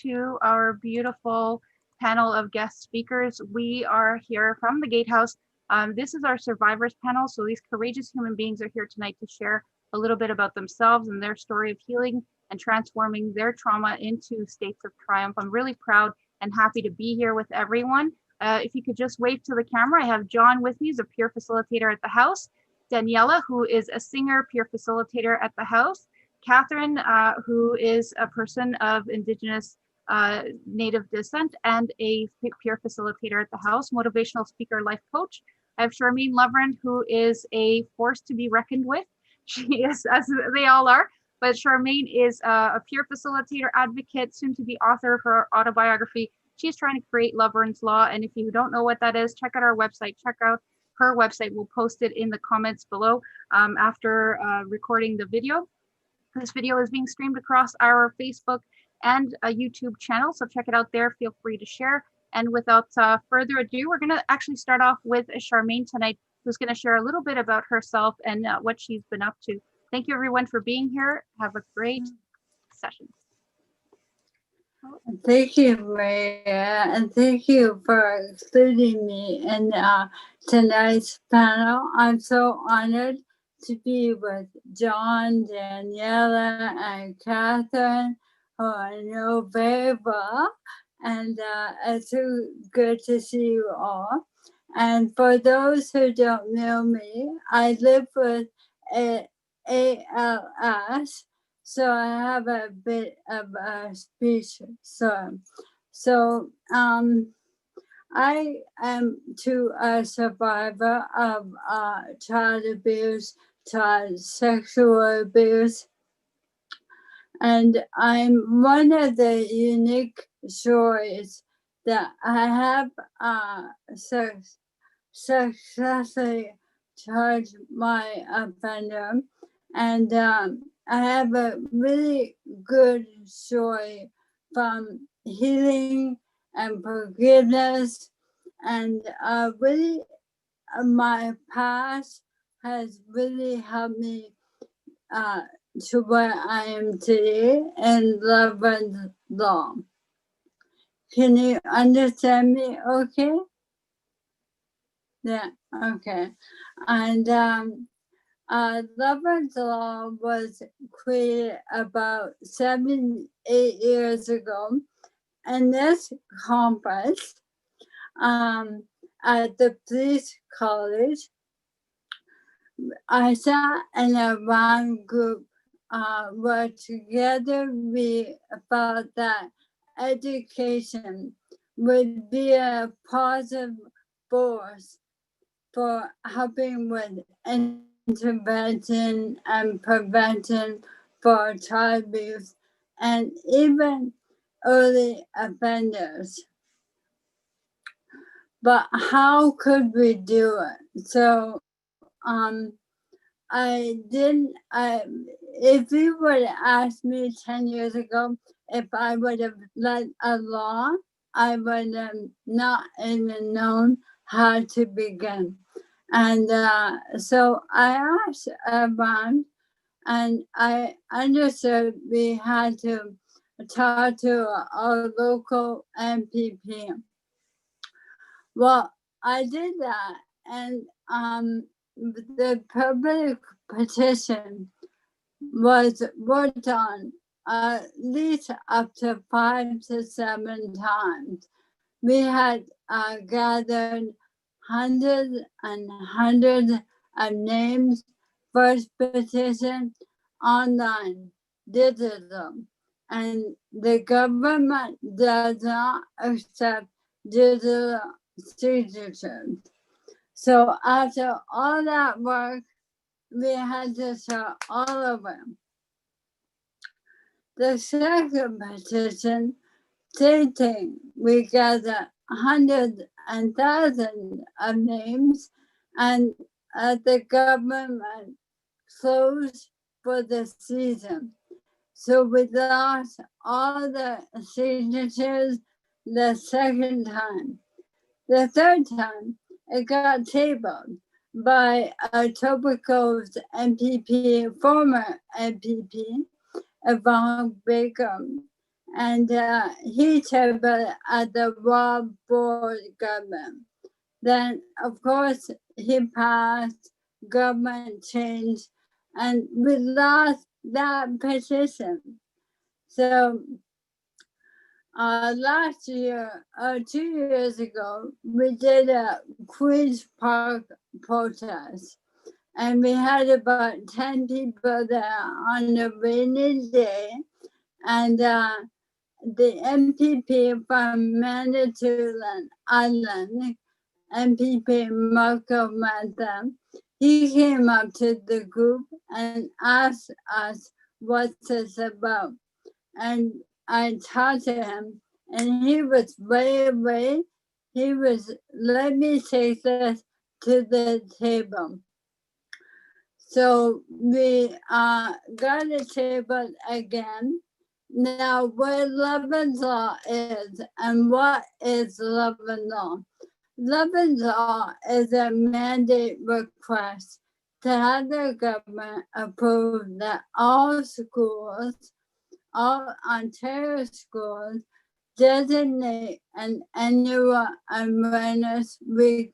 to our beautiful panel of guest speakers. We are here from the Gatehouse. This is our survivors panel. So these courageous human beings are here tonight to share a little bit about themselves and their story of healing and transforming their trauma into states of triumph. I'm really proud and happy to be here with everyone. If you could just wave to the camera, I have John with me, he's a peer facilitator at the house. Daniela, who is a singer, peer facilitator at the house. Catherine, who is a person of Indigenous Native descent and a peer facilitator at the house, motivational speaker, life coach. I have Charmaine Lovren, who is a force to be reckoned with. She is, as they all are, but Charmaine is a peer facilitator, advocate, soon to be author of her autobiography. She's trying to create Lovren's Law. And if you don't know what that is, check out our website, check out her website. We'll post it in the comments below after recording the video. This video is being streamed across our Facebook and a YouTube channel, so check it out there. Feel free to share. And without further ado, we're going to actually start off with Charmaine tonight, who's going to share a little bit about herself and what she's been up to. Thank you, everyone, for being here. Have a great session. Thank you, Maria, and thank you for including me in tonight's panel. I'm so honored to be with John, Daniela, and Catherine, who I know very well, and it's so good to see you all. And for those who don't know me, I live with ALS, so I have a bit of a speech. So I am a survivor of child abuse, child sexual abuse, and I'm one of the unique stories that I have successfully charged my offender, and I have a really good story from healing and forgiveness, and really my past has really helped me to where I am today in Lovren's Law. Can you understand me okay? Yeah, okay. And Lovren's Law was created about 7-8 years ago. And this conference at the police college, I sat in a round group where together we felt that education would be a positive force for helping with intervention and prevention for child abuse and even early offenders. But how could we do it? So if you would have asked me 10 years ago if I would have led a law, I would have not even known how to begin. And so I asked around, and I understood we had to talk to our local MPP. Well, I did that, and the public petition was worked on at least up to 5 to 7 times. We had gathered hundreds and hundreds of names, first petition, online, digital, and the government does not accept digital signatures. So after all that work, we had to start all over. The second petition, same thing. We gathered hundreds and thousands of names, and the government closed for the season. So we lost all the signatures the second time. The third time, it got tabled by Etobicoke's MPP, former MPP, Yvonne Baker. and he tabled at the World Board government. Then, of course, he passed, government change, and we lost that position. So last year, 2 years ago, we did a Queen's Park protest, and we had about 10 people there on a rainy day, and the MPP from Manitoulin Island, MPP Marco Mata, he came up to the group and asked us what it's about. And I talked to him, and he was very, he was, let me take this to the table. So we got a table again. Now, where Levin's Law is, and what is Levin's Law? Levin's Law is a mandate request to have the government approve that all schools, all Ontario schools, designate an annual awareness week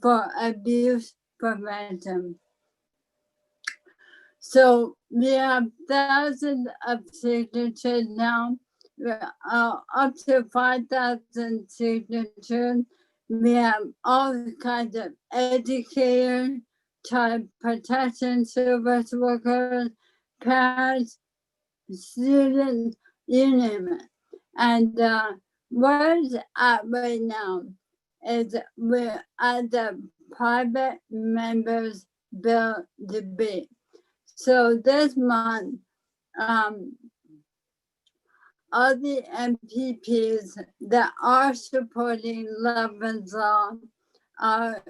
for abuse prevention. So we have thousands of signatures now, up to 5,000 signatures. We have all kinds of educators, child protection service workers, parents, students, you name it. And where it's at right now is we're at the private members bill debate. So this month, all the MPPs that are supporting Levin's Law are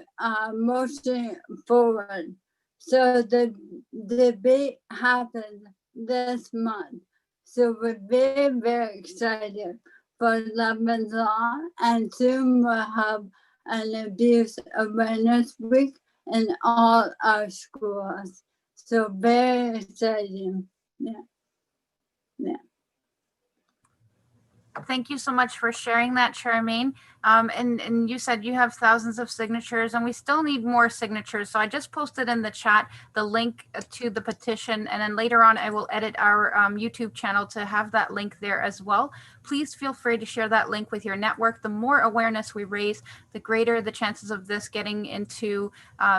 motioning forward. So the debate happened this month. So we're very excited for Levin's Law, and soon we'll have an abuse awareness week in all our schools. So very exciting. Yeah. Thank you so much for sharing that, Charmaine. And you said you have thousands of signatures, and we still need more signatures. So I just posted in the chat the link to the petition, and then later on I will edit our YouTube channel to have that link there as well. Please feel free to share that link with your network. The more awareness we raise, the greater the chances of this getting into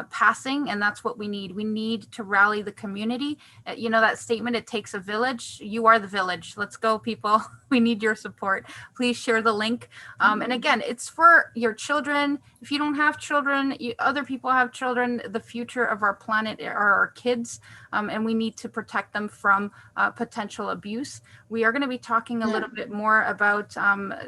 passing, and that's what we need. We need to rally the community. You know that statement, it takes a village. You are the village. Let's go, people. We need your support. Please share the link. And again, it's for your children. If you don't have children, other people have children. The future of our planet are our kids, and we need to protect them from potential abuse. We are going to be talking a little bit more about,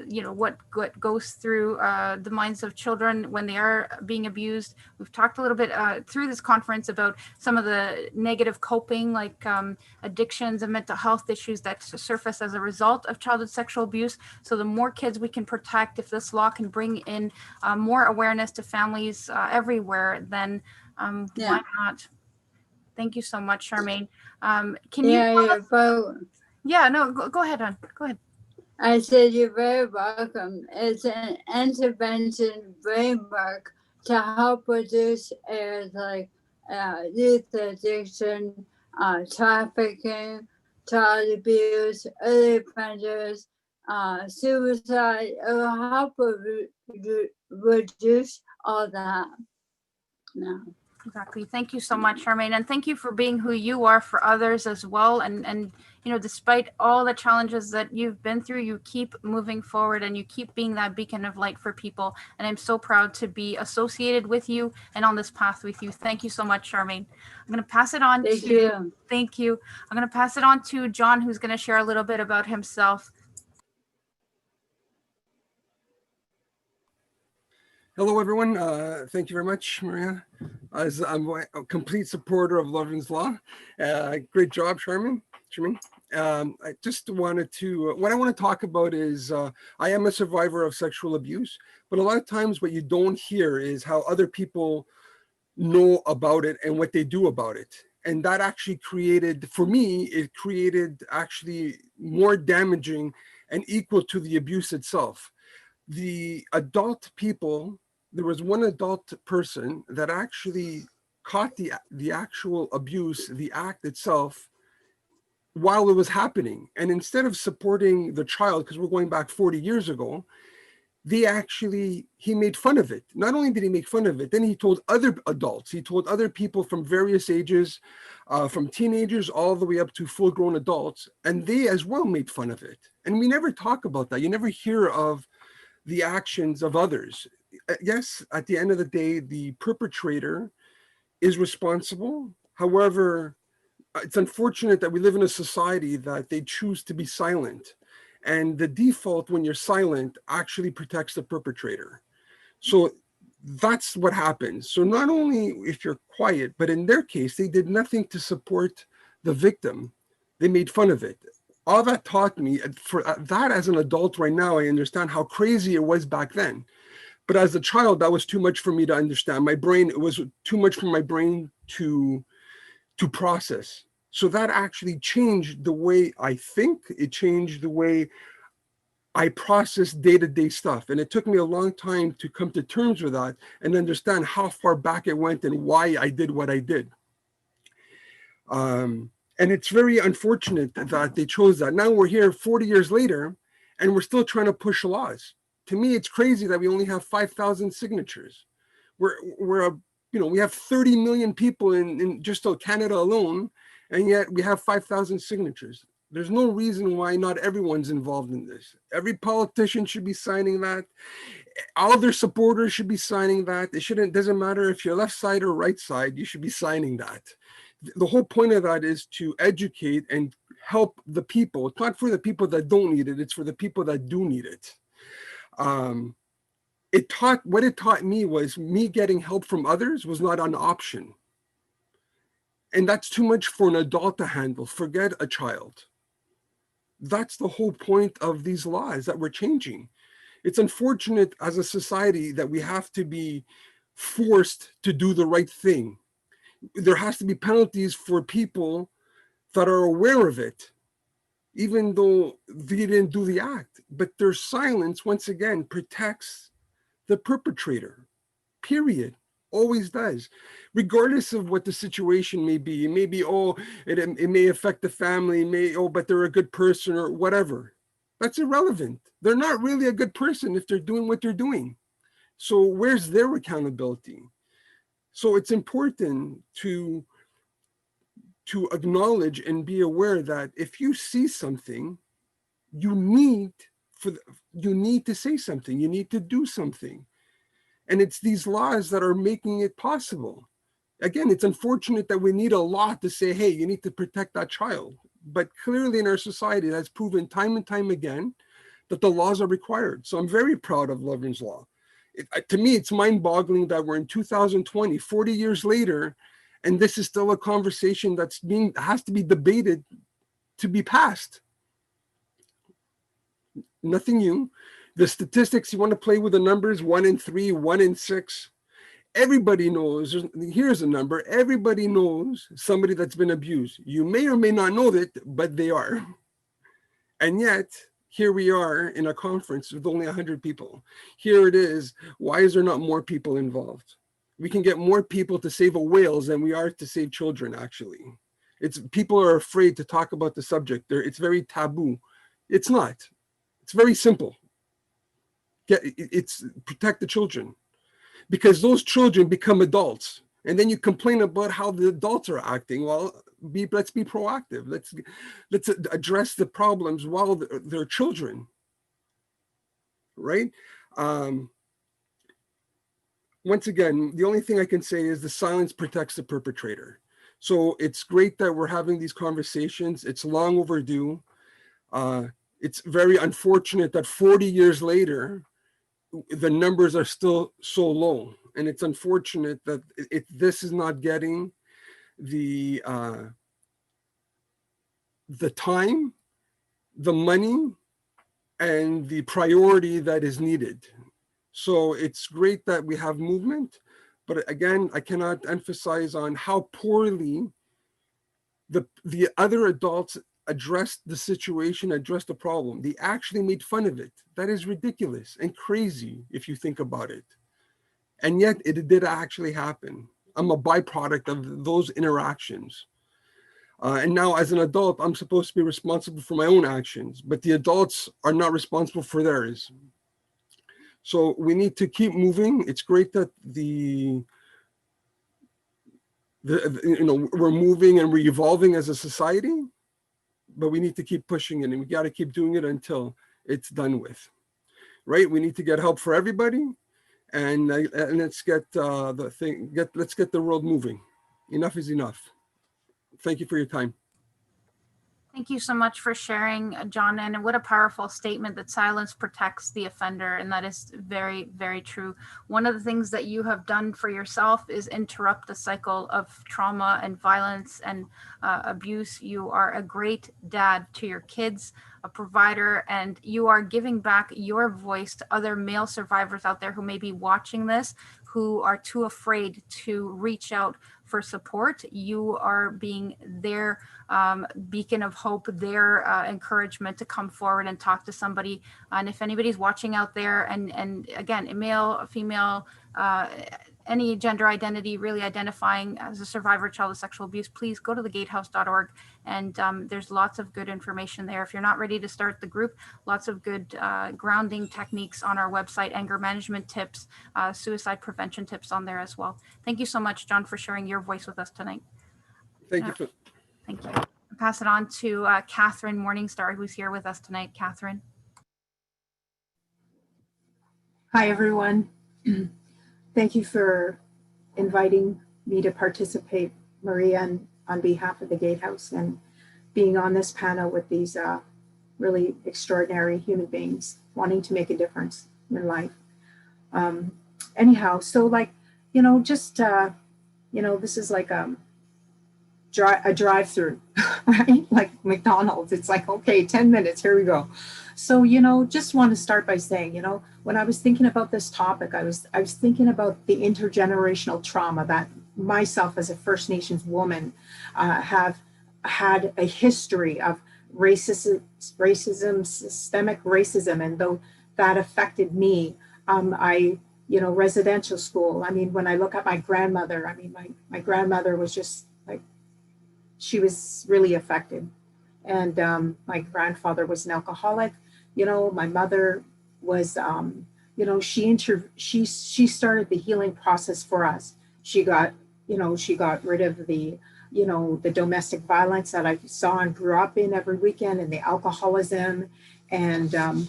you know, what goes through the minds of children when they are being abused. We've talked a little bit through this conference about some of the negative coping, like addictions and mental health issues that surface as a result of childhood sexual abuse. So the more kids we can protect, if this law can bring in more awareness to families everywhere, then why not? Thank you so much, Charmaine. Can you tell us? Yeah, no, go ahead, hon. Go ahead. I said you're very welcome. It's an intervention framework to help reduce areas like youth addiction, trafficking, child abuse, early offenders, suicide. It will help reduce all that. No. Exactly. Thank you so much, Charmaine, and thank you for being who you are for others as well. And you know, despite all the challenges that you've been through, you keep moving forward and you keep being that beacon of light for people. And I'm so proud to be associated with you and on this path with you. Thank you so much, Charmaine. I'm going to pass it on Thank you. Thank you. I'm going to pass it on to John, who's going to share a little bit about himself. Hello, everyone. Thank you very much, Maria. As I'm a complete supporter of Levin's Law. Great job, Charmaine. I just wanted to, what I want to talk about is, I am a survivor of sexual abuse, but a lot of times what you don't hear is how other people know about it and what they do about it. And that actually created, for me, it created actually more damaging and equal to the abuse itself. The adult people, there was one adult person that actually caught the actual abuse, the act itself, while it was happening. And instead of supporting the child, because we're going back 40 years ago, he made fun of it. Not only did he make fun of it, then he told other adults, he told other people from various ages, from teenagers all the way up to full grown adults, and they as well made fun of it. And we never talk about that. You never hear of the actions of others. Yes, at the end of the day, the perpetrator is responsible. However, it's unfortunate that we live in a society that they choose to be silent. And the default when you're silent actually protects the perpetrator. So that's what happens. So not only if you're quiet, but in their case, they did nothing to support the victim. They made fun of it. All that taught me, for that as an adult right now, I understand how crazy it was back then. But as a child, that was too much for me to understand. It was too much for my brain to process. So that actually changed the way I think. It changed the way I process day-to-day stuff. And it took me a long time to come to terms with that and understand how far back it went and why I did what I did. And it's very unfortunate that they chose that. Now we're here 40 years later, and we're still trying to push laws. To me, it's crazy that we only have 5,000 signatures. We have 30 million people in just Canada alone, and yet we have 5,000 signatures. There's no reason why not everyone's involved in this. Every politician should be signing that. All their supporters should be signing that. Doesn't matter if you're left side or right side, you should be signing that. The whole point of that is to educate and help the people. It's not for the people that don't need it, it's for the people that do need it. What it taught me was me getting help from others was not an option. And that's too much for an adult to handle. Forget a child. That's the whole point of these laws that we're changing. It's unfortunate as a society that we have to be forced to do the right thing. There has to be penalties for people that are aware of it, even though they didn't do the act. But their silence, once again, protects the perpetrator, period. Always does, regardless of what the situation may be. It may be, it may affect the family, but they're a good person or whatever. That's irrelevant. They're not really a good person if they're doing what they're doing. So where's their accountability? So it's important to acknowledge and be aware that if you see something, you need to say something. You need to do something. And it's these laws that are making it possible. Again, it's unfortunate that we need a law to say, hey, you need to protect that child. But clearly in our society, it has proven time and time again that the laws are required. So I'm very proud of Lovren's Law. To me, it's mind-boggling that we're in 2020, 40 years later, and this is still a conversation has to be debated to be passed. Nothing new. The statistics, you want to play with the numbers, 1 in 3, 1 in 6. Everybody knows, here's a number, everybody knows somebody that's been abused. You may or may not know that, but they are. And yet, here we are in a conference with only 100 people. Here it is. Why is there not more people involved? We can get more people to save whales than we are to save children, actually. People are afraid to talk about the subject. It's very taboo. It's not. It's very simple. It's protect the children, because those children become adults, and then you complain about how the adults are acting. Well, let's be proactive. Let's address the problems while they're children, right? Once again, the only thing I can say is the silence protects the perpetrator. So it's great that we're having these conversations. It's long overdue. It's very unfortunate that 40 years later, the numbers are still so low. And it's unfortunate that this is not getting the time, the money, and the priority that is needed. So it's great that we have movement, but again, I cannot emphasize on how poorly The other adults addressed the situation, addressed the problem. They actually made fun of it. That is ridiculous and crazy if you think about it. And yet it did actually happen. I'm a byproduct of those interactions. And now as an adult, I'm supposed to be responsible for my own actions, but the adults are not responsible for theirs. So we need to keep moving. It's great that we're moving and we're evolving as a society, but we need to keep pushing it, and we got to keep doing it until it's done with. Right? We need to get help for everybody, and let's get let's get the world moving. Enough is enough. Thank you for your time. Thank you so much for sharing, John. And what a powerful statement that silence protects the offender. And that is very, very true. One of the things that you have done for yourself is interrupt the cycle of trauma and violence and abuse. You are a great dad to your kids, a provider, and you are giving back your voice to other male survivors out there who may be watching this, who are too afraid to reach out for support. You are being their beacon of hope, their encouragement to come forward and talk to somebody. And if anybody's watching out there, and again, a male, a female, any gender identity, really identifying as a survivor of child sexual abuse, please go to thegatehouse.org. And there's lots of good information there. If you're not ready to start the group, lots of good grounding techniques on our website, anger management tips, suicide prevention tips on there as well. Thank you so much, John, for sharing your voice with us tonight. Thank you. Thank you. I'll pass it on to Catherine Morningstar, who's here with us tonight. Catherine. Hi, everyone. Thank you for inviting me to participate, Maria, on behalf of the Gatehouse, and being on this panel with these really extraordinary human beings wanting to make a difference in life. Anyhow, so this is like a drive-through, right? Like McDonald's. It's like, okay, 10 minutes, here we go. So, just want to start by saying, when I was thinking about this topic, I was thinking about the intergenerational trauma that myself as a First Nations woman have had a history of racism, systemic racism, and though that affected me, residential school. I mean, when I look at my grandmother, my grandmother was just like, she was really affected. And my grandfather was an alcoholic. My mother was, she started the healing process for us. She got rid of the domestic violence that I saw and grew up in every weekend, and the alcoholism, and the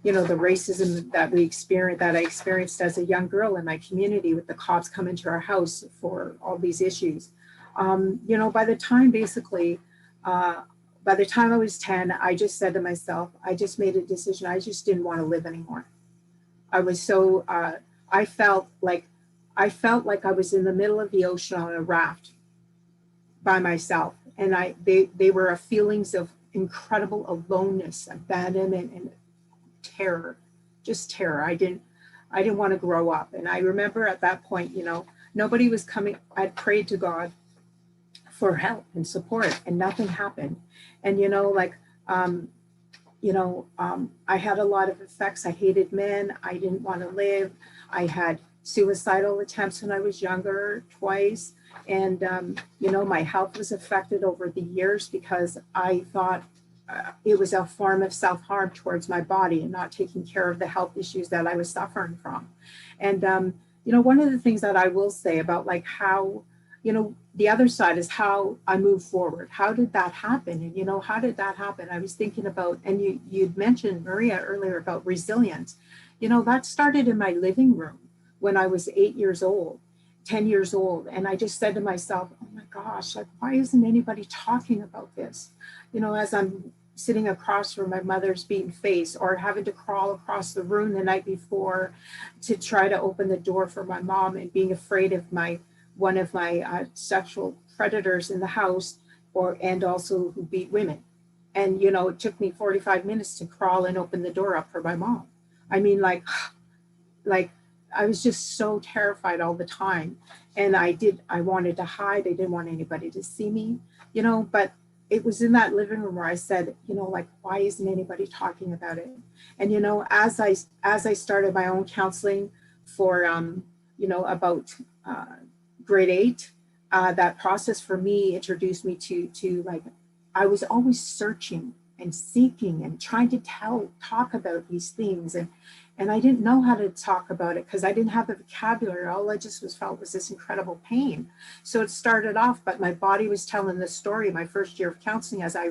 racism that I experienced as a young girl in my community, with the cops coming to our house for all these issues. By the time I was 10, I just said to myself, I just made a decision. I just didn't want to live anymore. I was so, I felt like I was in the middle of the ocean on a raft by myself. And they were feelings of incredible aloneness, abandonment, and terror, just terror. I didn't want to grow up. And I remember at that point, nobody was coming. I'd prayed to God for help and support, and nothing happened. And I had a lot of effects. I hated men. I didn't want to live. I had suicidal attempts when I was younger, twice. And my health was affected over the years because I thought it was a form of self-harm towards my body and not taking care of the health issues that I was suffering from. And one of the things that I will say about how the other side is how I move forward. How did that happen? And, how did that happen? I was thinking about, and you'd mentioned, Maria, earlier about resilience. That started in my living room when I was 10 years old. And I just said to myself, oh my gosh, why isn't anybody talking about this? As I'm sitting across from my mother's beaten face, or having to crawl across the room the night before to try to open the door for my mom, and being afraid of one of my sexual predators in the house, and also who beat women. And, it took me 45 minutes to crawl and open the door up for my mom. I mean, I was just so terrified all the time. And I wanted to hide. I didn't want anybody to see me, but it was in that living room where I said, like, why isn't anybody talking about it? And, as I started my own counseling for, about grade 8, that process for me introduced me to like, I was always searching and seeking and trying to talk about these things. And I didn't know how to talk about it because I didn't have the vocabulary. All I just felt was this incredible pain. So it started off, but my body was telling the story my first year of counseling as I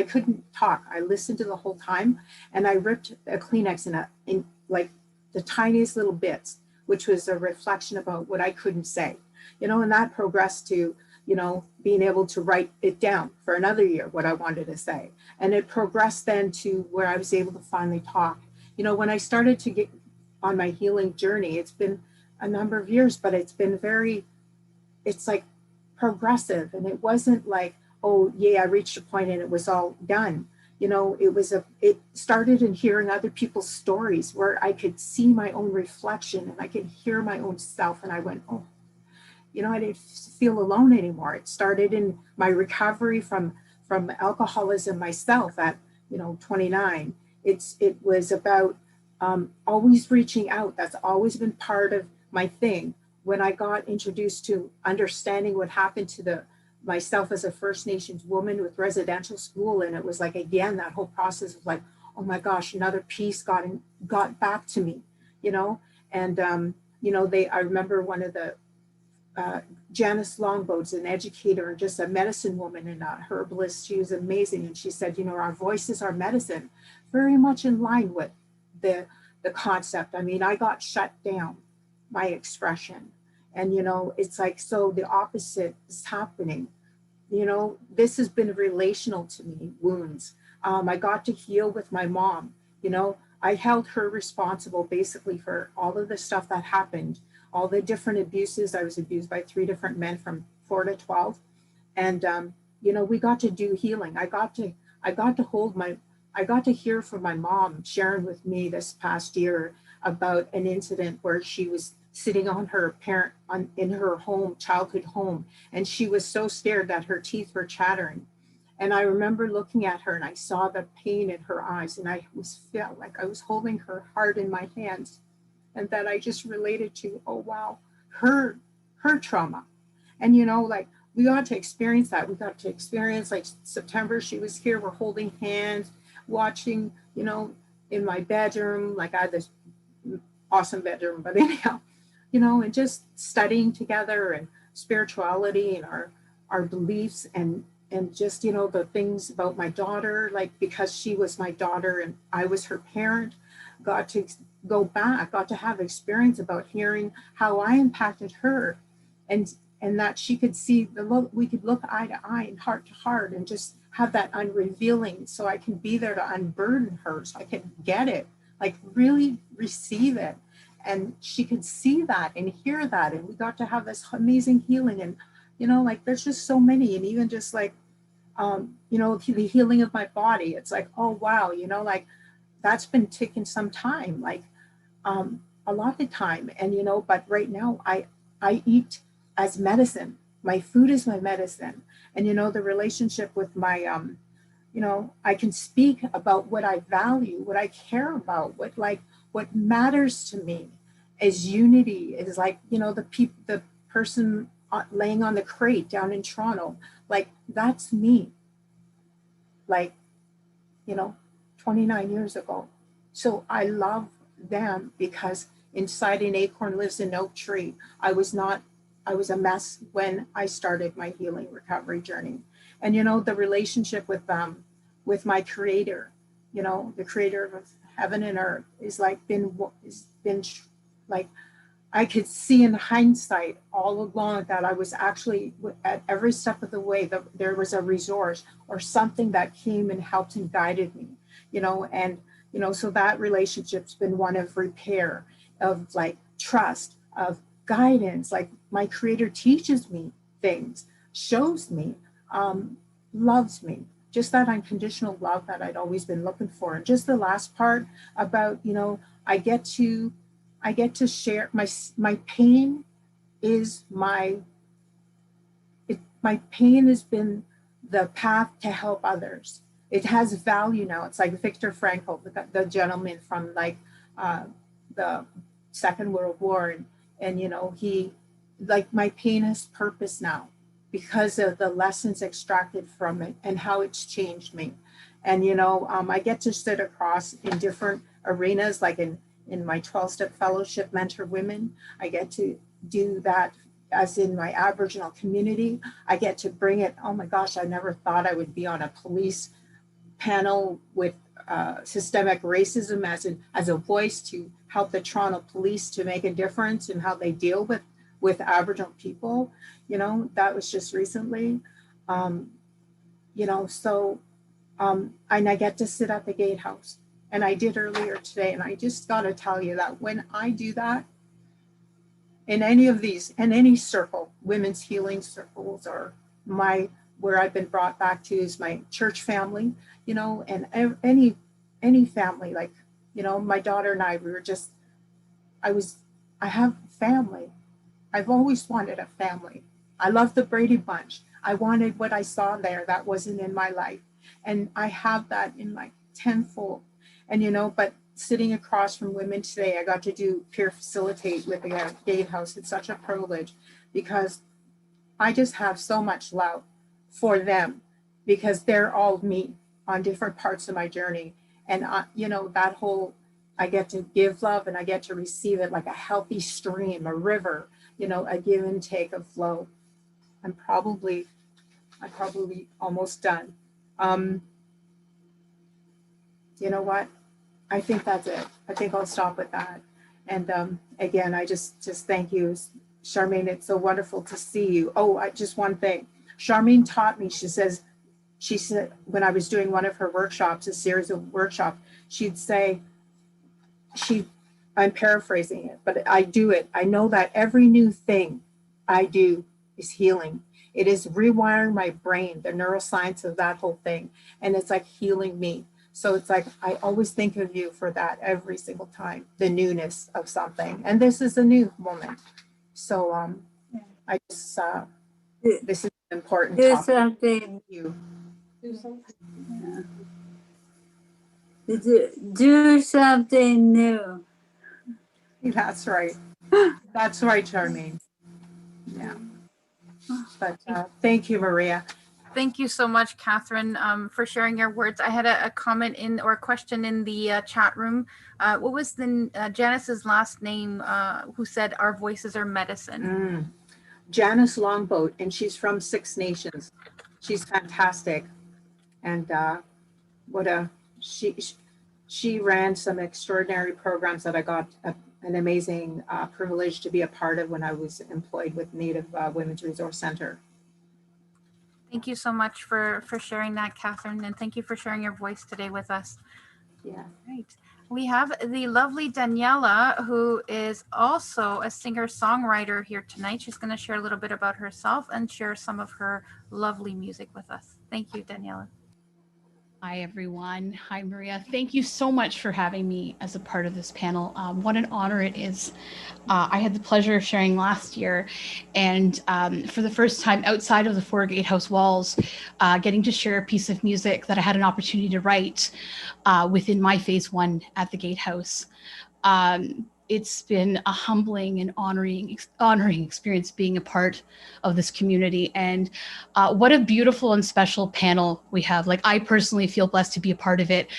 couldn't talk. I listened to the whole time, and I ripped a Kleenex in like the tiniest little bits, which was a reflection about what I couldn't say, and that progressed to, being able to write it down for another year, what I wanted to say. And it progressed then to where I was able to finally talk. When I started to get on my healing journey, it's been a number of years, but it's been it's like progressive. And it wasn't like, oh yeah, I reached a point and it was all done. It started in hearing other people's stories where I could see my own reflection and I could hear my own self. And I went, oh, I didn't feel alone anymore. It started in my recovery from alcoholism myself at, 29. It was about always reaching out. That's always been part of my thing. When I got introduced to understanding what happened to myself as a First Nations woman with residential school, and it was like, again, that whole process of like, oh my gosh, another piece got back to me, and I remember one of the Janice Longboat's an educator and just a medicine woman and a herbalist. She was amazing. And she said, our voices are medicine, very much in line with the concept. I mean, I got shut down, my expression. And, it's like, so the opposite is happening. This has been relational to me, wounds. I got to heal with my mom. I held her responsible basically for all of the stuff that happened, all the different abuses. I was abused by 3 different men from 4 to 12. And, we got to do healing. I got to hear from my mom sharing with me this past year about an incident where she was sitting on her in her childhood home. And she was so scared that her teeth were chattering. And I remember looking at her and I saw the pain in her eyes, and I felt like I was holding her heart in my hands. And that I just related to, oh wow, her trauma. And like, we got to experience that. We got to experience, like, September, she was here, we're holding hands, watching, in my bedroom, like I had this awesome bedroom, but anyhow, and just studying together and spirituality and our beliefs and just, the things about my daughter, like, because she was my daughter and I was her parent, got to go back, got to have experience about hearing how I impacted her, and that she could see we could look eye to eye and heart to heart and just have that unrevealing, so I can be there to unburden her, so I can get it, like really receive it. And she could see that and hear that. And we got to have this amazing healing. And, like, there's just so many. And even just like, the healing of my body, it's like, oh, wow, like, that's been taking some time, like a lot of time. And, but right now I eat as medicine. My food is my medicine. And, the relationship with my, I can speak about what I value, what I care about, what matters to me is unity, is like, the person laying on the crate down in Toronto, like, that's me, like, 29 years ago. So I love them because inside an acorn lives an oak tree. I was a mess when I started my healing recovery journey. And, the relationship with my creator, the creator of heaven and earth is like been like, I could see in hindsight all along that I was actually at every step of the way that there was a resource or something that came and helped and guided me, and, so that relationship's been one of repair, of like trust, of guidance. Like, my creator teaches me things, shows me, loves me, just that unconditional love that I'd always been looking for. And just the last part about, I get to I get to share my pain is my pain has been the path to help others. It has value now. It's like Viktor Frankl, the gentleman from like the Second World War, and you know, he, like, my pain has purpose now because of the lessons extracted from it and how it's changed me. And you know, I get to sit across in different arenas, like in my 12-step fellowship, mentor women. I get to do that as in my Aboriginal community. I get to bring it. Oh my gosh, I never thought I would be on a police panel with systemic racism as a voice to help the Toronto police to make a difference in how they deal with Aboriginal people. You know, that was just recently. You know, so and I get to sit at the Gatehouse, and I did earlier today. And I just got to tell you that when I do that, in any of these, in any circle, women's healing circles, or where I've been brought back to is my church family, you know, and any family, like, you know, my daughter and I, I have family. I've always wanted a family. I love the Brady Bunch. I wanted what I saw there that wasn't in my life. And I have that in like tenfold. And, you know, but sitting across from women today, I got to do peer facilitate with the Gatehouse. It's such a privilege because I just have so much love for them because they're all me on different parts of my journey. And, you know, that whole, I get to give love and I get to receive it like a healthy stream, a river, you know, a give and take, a flow. I'm probably almost done. You know what? I think that's it. I think I'll stop with that. And again, I just thank you, Charmaine. It's so wonderful to see you. Oh, just one thing. Charmaine taught me, she said, when I was doing one of her workshops, a series of workshops, she'd say, I'm paraphrasing it, but I do it. I know that every new thing I do is healing. It is rewiring my brain, the neuroscience of that whole thing. And it's like healing me. So it's like, I always think of you for that every single time, the newness of something. And this is a new moment. So I just, this is an important Do topic. something. Thank you. Do something new. That's right. That's right, Charmaine. Yeah. But thank you, Maria. Thank you so much, Catherine, for sharing your words. I had a comment or a question in the chat room. What was Janice's last name who said our voices are medicine? Janice Longboat, and she's from Six Nations. She's fantastic. And she ran some extraordinary programs that I got an amazing privilege to be a part of when I was employed with Native Women's Resource Center. Thank you so much for sharing that, Catherine, and thank you for sharing your voice today with us. Yeah. Right. We have the lovely Daniela, who is also a singer-songwriter here tonight. She's going to share a little bit about herself and share some of her lovely music with us. Thank you, Daniela. Hi, everyone. Hi, Maria. Thank you so much for having me as a part of this panel. What an honor it is. I had the pleasure of sharing last year, and for the first time outside of the four Gatehouse walls, getting to share a piece of music that I had an opportunity to write within my phase one at the Gatehouse. It's been a humbling and honoring experience being a part of this community. And what a beautiful and special panel we have. Like, I personally feel blessed to be a part of it.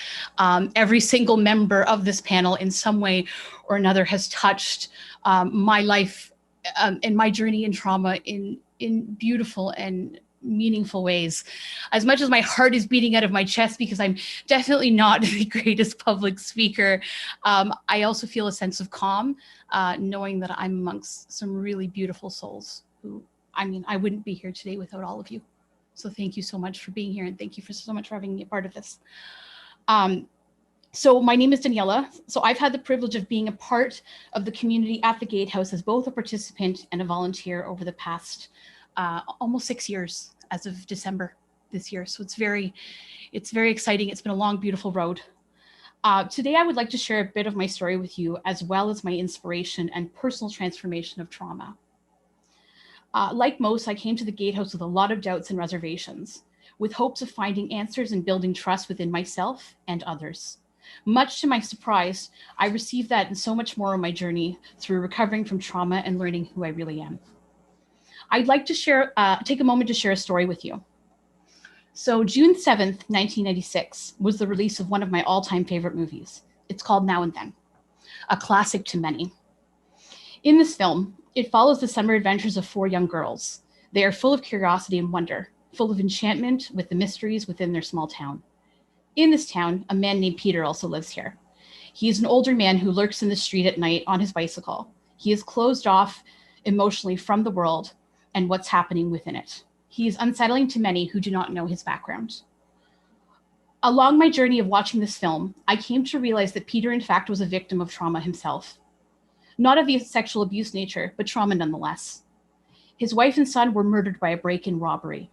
Every single member of this panel in some way or another has touched my life and my journey in trauma in beautiful and meaningful ways. As much as my heart is beating out of my chest because I'm definitely not the greatest public speaker, I also feel a sense of calm knowing that I'm amongst some really beautiful souls who, I mean, I wouldn't be here today without all of you. So thank you so much for being here, and thank you so much for having me a part of this. So my name is Daniela. So I've had the privilege of being a part of the community at the Gatehouse as both a participant and a volunteer over the past almost 6 years as of December this year. So it's very exciting. It's been a long, beautiful road. Today, I would like to share a bit of my story with you, as well as my inspiration and personal transformation of trauma. Like most, I came to the Gatehouse with a lot of doubts and reservations, with hopes of finding answers and building trust within myself and others. Much to my surprise, I received that and so much more on my journey through recovering from trauma and learning who I really am. I'd like to take a moment to share a story with you. So June 7th, 1996 was the release of one of my all-time favorite movies. It's called Now and Then, a classic to many. In this film, it follows the summer adventures of 4 young girls. They are full of curiosity and wonder, full of enchantment with the mysteries within their small town. In this town, a man named Peter also lives here. He is an older man who lurks in the street at night on his bicycle. He is closed off emotionally from the world and what's happening within it. He is unsettling to many who do not know his background. Along my journey of watching this film, I came to realize that Peter, in fact, was a victim of trauma himself. Not of the sexual abuse nature, but trauma nonetheless. His wife and son were murdered by a break-in robbery.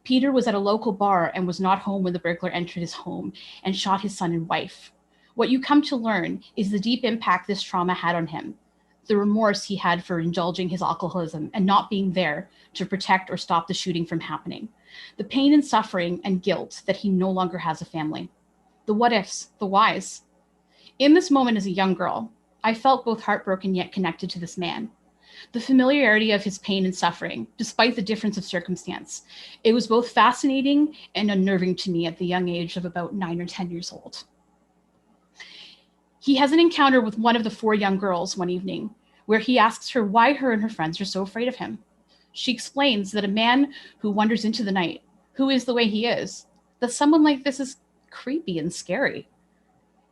Peter was at a local bar and was not home when the burglar entered his home and shot his son and wife. What you come to learn is the deep impact this trauma had on him, the remorse he had for indulging his alcoholism and not being there to protect or stop the shooting from happening, the pain and suffering and guilt that he no longer has a family, the what ifs, the whys. In this moment as a young girl, I felt both heartbroken yet connected to this man. The familiarity of his pain and suffering, despite the difference of circumstance, it was both fascinating and unnerving to me at the young age of about 9 or 10 years old. He has an encounter with one of the 4 young girls one evening, where he asks her why her and her friends are so afraid of him. She explains that a man who wanders into the night, who is the way he is, that someone like this is creepy and scary.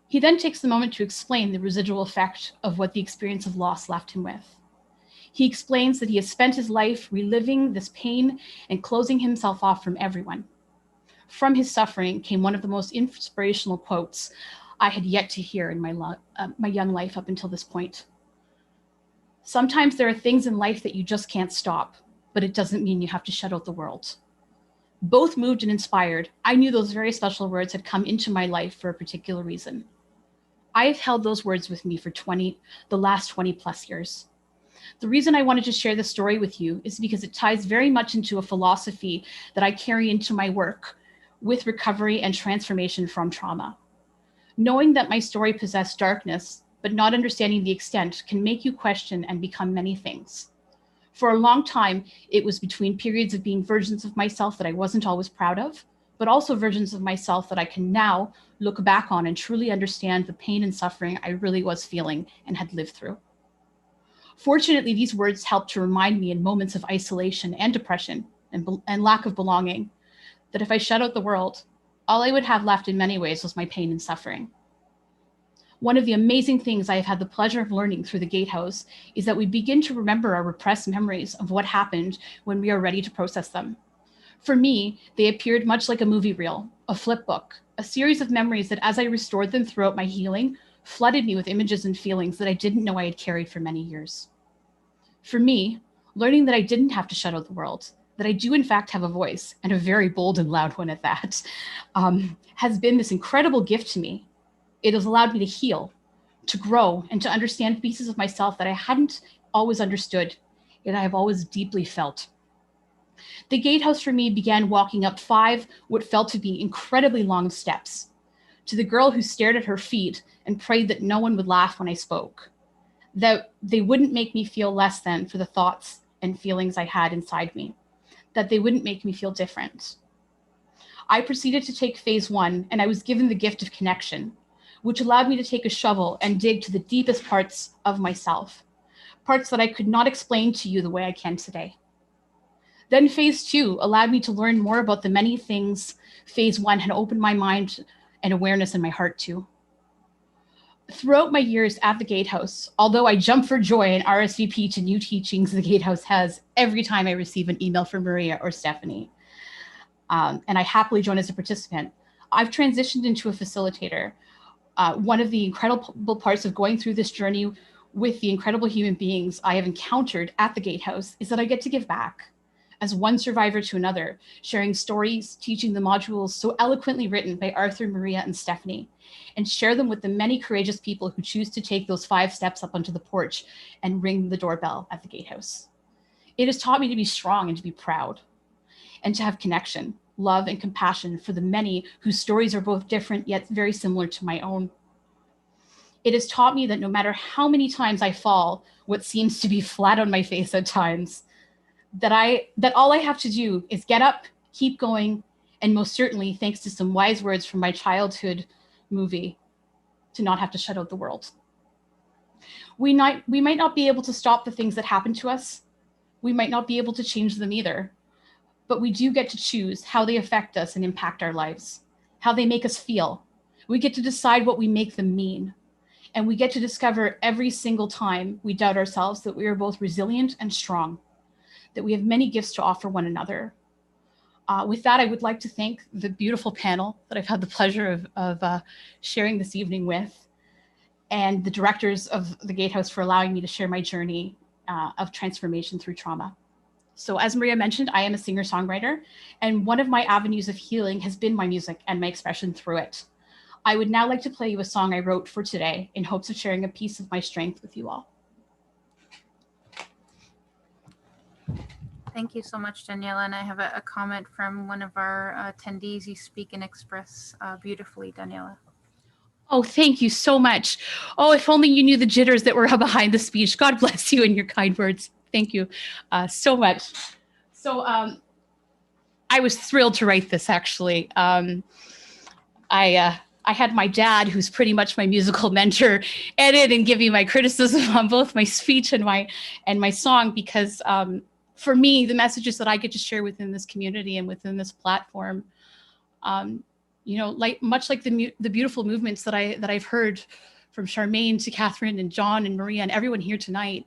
He then takes the moment to explain the residual effect of what the experience of loss left him with. He explains that he has spent his life reliving this pain and closing himself off from everyone. From his suffering came one of the most inspirational quotes I had yet to hear in my young life up until this point. Sometimes there are things in life that you just can't stop, but it doesn't mean you have to shut out the world. Both moved and inspired, I knew those very special words had come into my life for a particular reason. I have held those words with me for the last 20 plus years. The reason I wanted to share this story with you is because it ties very much into a philosophy that I carry into my work with recovery and transformation from trauma. Knowing that my story possessed darkness, but not understanding the extent, can make you question and become many things. For a long time, it was between periods of being versions of myself that I wasn't always proud of, but also versions of myself that I can now look back on and truly understand the pain and suffering I really was feeling and had lived through. Fortunately, these words helped to remind me in moments of isolation and depression and lack of belonging, that if I shut out the world, all I would have left in many ways was my pain and suffering. One of the amazing things I have had the pleasure of learning through the Gatehouse is that we begin to remember our repressed memories of what happened when we are ready to process them. For me, they appeared much like a movie reel, a flip book, a series of memories that as I restored them throughout my healing, flooded me with images and feelings that I didn't know I had carried for many years. For me, learning that I didn't have to shut out the world, that I do in fact have a voice, and a very bold and loud one at that, has been this incredible gift to me. It has allowed me to heal, to grow, and to understand pieces of myself that I hadn't always understood, yet I have always deeply felt. The Gatehouse for me began walking up 5 what felt to be incredibly long steps, to the girl who stared at her feet and prayed that no one would laugh when I spoke, that they wouldn't make me feel less than for the thoughts and feelings I had inside me, that they wouldn't make me feel different. I proceeded to take phase 1, and I was given the gift of connection, which allowed me to take a shovel and dig to the deepest parts of myself, parts that I could not explain to you the way I can today. Then phase 2 allowed me to learn more about the many things phase 1 had opened my mind and awareness in my heart to. Throughout my years at the Gatehouse, although I jump for joy and RSVP to new teachings the Gatehouse has every time I receive an email from Maria or Stephanie, and I happily join as a participant, I've transitioned into a facilitator. One of the incredible parts of going through this journey with the incredible human beings I have encountered at the Gatehouse is that I get to give back. as one survivor to another, sharing stories, teaching the modules so eloquently written by Arthur, Maria, and Stephanie, and share them with the many courageous people who choose to take those 5 steps up onto the porch and ring the doorbell at the gatehouse. It has taught me to be strong and to be proud, and to have connection, love, and compassion for the many whose stories are both different yet very similar to my own. It has taught me that no matter how many times I fall, what seems to be flat on my face at times, that all I have to do is get up, keep going, and most certainly, thanks to some wise words from my childhood movie, to not have to shut out the world. We might not be able to stop the things that happen to us. We might not be able to change them either, but we do get to choose how they affect us and impact our lives, how they make us feel. We get to decide what we make them mean. And we get to discover every single time we doubt ourselves that we are both resilient and strong, that we have many gifts to offer one another. With that, I would like to thank the beautiful panel that I've had the pleasure of sharing this evening with, and the directors of the Gatehouse for allowing me to share my journey of transformation through trauma. So as Maria mentioned, I am a singer-songwriter, and one of my avenues of healing has been my music and my expression through it. I would now like to play you a song I wrote for today in hopes of sharing a piece of my strength with you all. Thank you so much, Daniela. And I have a comment from one of our attendees. You speak and express beautifully, Daniela. Oh, thank you so much. Oh, if only you knew the jitters that were behind the speech. God bless you and your kind words. Thank you so much. So I was thrilled to write this, actually. I had my dad, who's pretty much my musical mentor, edit and give me my criticism on both my speech and my song, because for me, the messages that I get to share within this community and within this platform, you know, much like the beautiful movements that I've heard from Charmaine to Catherine and John and Maria and everyone here tonight,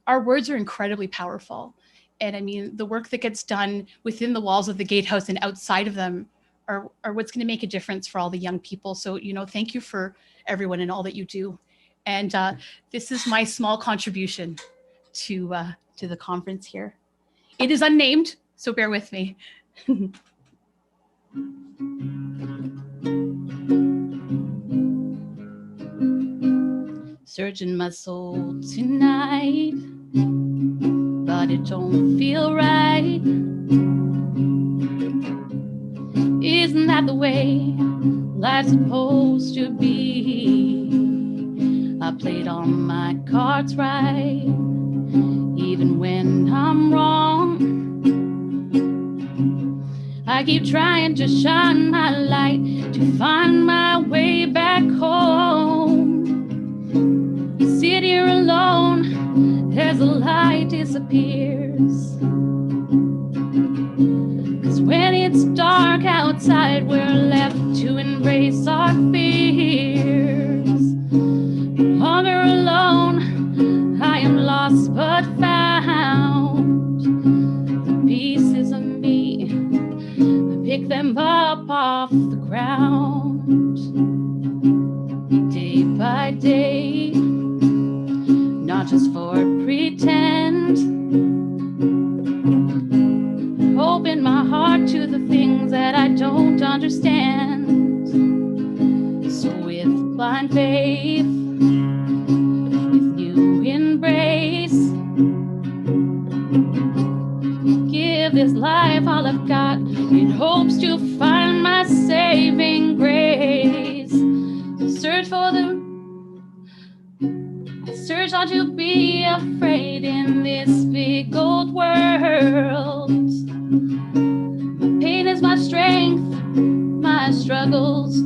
our words are incredibly powerful. And I mean, the work that gets done within the walls of the Gatehouse and outside of them are what's going to make a difference for all the young people. So, you know, thank you for everyone and all that you do. And this is my small contribution to the conference here. It is unnamed, so bear with me. Searching my soul tonight, but it don't feel right. Isn't that the way life's supposed to be? I played all my cards right, even when I'm wrong. I keep trying to shine my light to find my way back home. You sit here alone as the light disappears. 'Cause when it's dark outside, we're left to embrace our fears. No longer alone, I am lost but found. The pieces of me, I pick them up off the ground. Day by day, not just for pretend. Open my heart to the things that I don't understand. So with blind faith, with new embrace, give this life all I've got in hopes to find my saving grace. Search for the search not to be afraid in this big old world. My pain is my strength, my struggles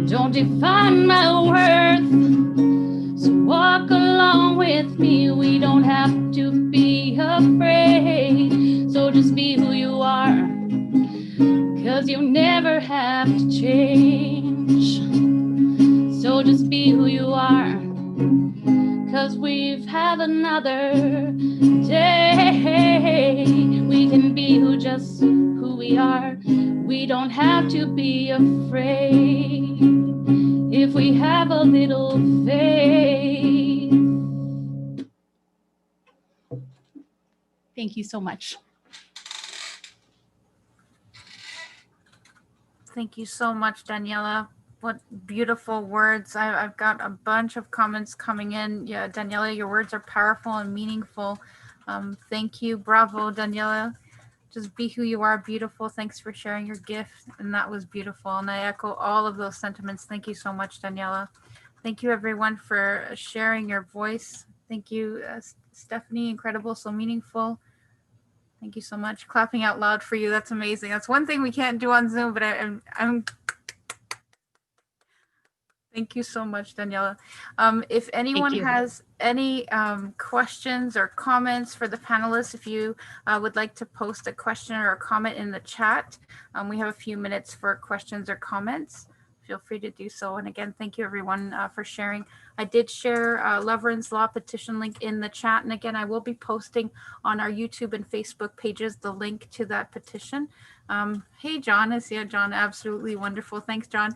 don't define my worth. So walk along with me, we don't have to be afraid. So just be who you are, 'cause you never have to change. So just be who you are, 'cause we've had another day. We can be who we are. We don't have to be afraid if we have a little faith. Thank you so much. Thank you so much, Daniela. What beautiful words. I've got a bunch of comments coming in. Yeah, Daniela, your words are powerful and meaningful. Thank you. Bravo, Daniela. Just be who you are, beautiful. Thanks for sharing your gift. And that was beautiful. And I echo all of those sentiments. Thank you so much, Daniela. Thank you, everyone, for sharing your voice. Thank you, Stephanie. Incredible, so meaningful. Thank you so much. Clapping out loud for you. That's amazing. That's one thing we can't do on Zoom, but I'm thank you so much, Daniela. If anyone you. has any questions or comments for the panelists, if you would like to post a question or a comment in the chat, we have a few minutes for questions or comments. Feel free to do so. And again, thank you everyone for sharing. I did share Loverin's Law petition link in the chat. And again, I will be posting on our YouTube and Facebook pages the link to that petition. Hey, John, I see John, absolutely wonderful. Thanks, John.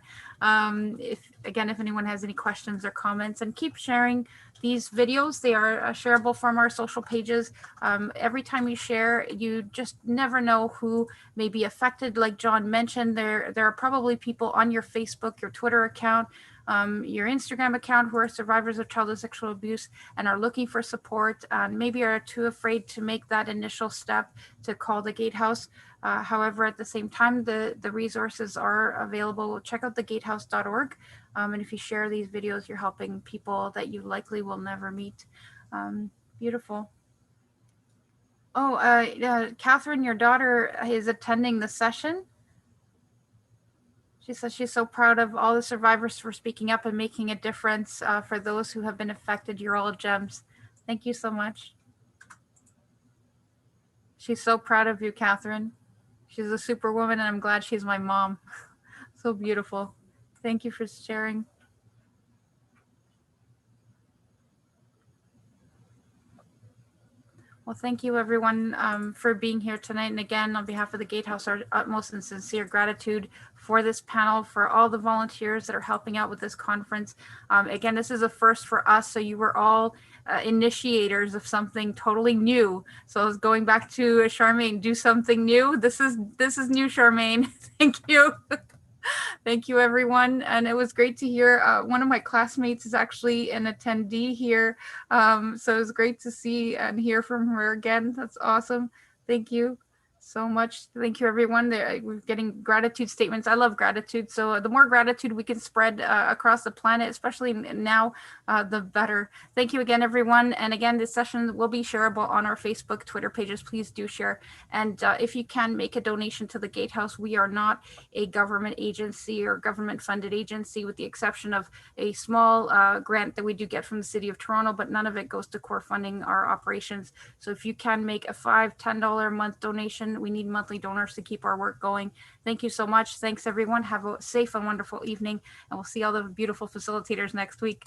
If anyone has any questions or comments, and keep sharing these videos. They are shareable from our social pages. Every time you share, you just never know who may be affected. Like John mentioned, there are probably people on your Facebook, your Twitter account, your Instagram account who are survivors of childhood sexual abuse and are looking for support, and maybe are too afraid to make that initial step to call the Gatehouse. However, at the same time, the resources are available. Check out thegatehouse.org. And if you share these videos, you're helping people that you likely will never meet. Beautiful. Oh, Catherine, your daughter is attending the session. She says she's so proud of all the survivors for speaking up and making a difference for those who have been affected. You're all gems. Thank you so much. She's so proud of you, Catherine. She's a superwoman, and I'm glad she's my mom. So beautiful. Thank you for sharing. Well, thank you everyone for being here tonight. And again, on behalf of the Gatehouse, our utmost and sincere gratitude for this panel, for all the volunteers that are helping out with this conference. Again, this is a first for us. So you were all initiators of something totally new. So I was going back to Charmaine, do something new. This is new, Charmaine. Thank you. Thank you, everyone. And it was great to hear. One of my classmates is actually an attendee here. So it was great to see and hear from her again. That's awesome. Thank you so much. Thank you, everyone. We're getting gratitude statements. I love gratitude. So the more gratitude we can spread across the planet, especially now, the better. Thank you again, everyone. And again, this session will be shareable on our Facebook, Twitter pages. Please do share. And if you can, make a donation to the Gatehouse. We are not a government agency or government funded agency, with the exception of a small grant that we do get from the City of Toronto, but none of it goes to core funding our operations. So if you can make a $5, $10 a month donation, we need monthly donors to keep our work going. Thank you so much. Thanks, everyone. Have a safe and wonderful evening, and we'll see all the beautiful facilitators next week.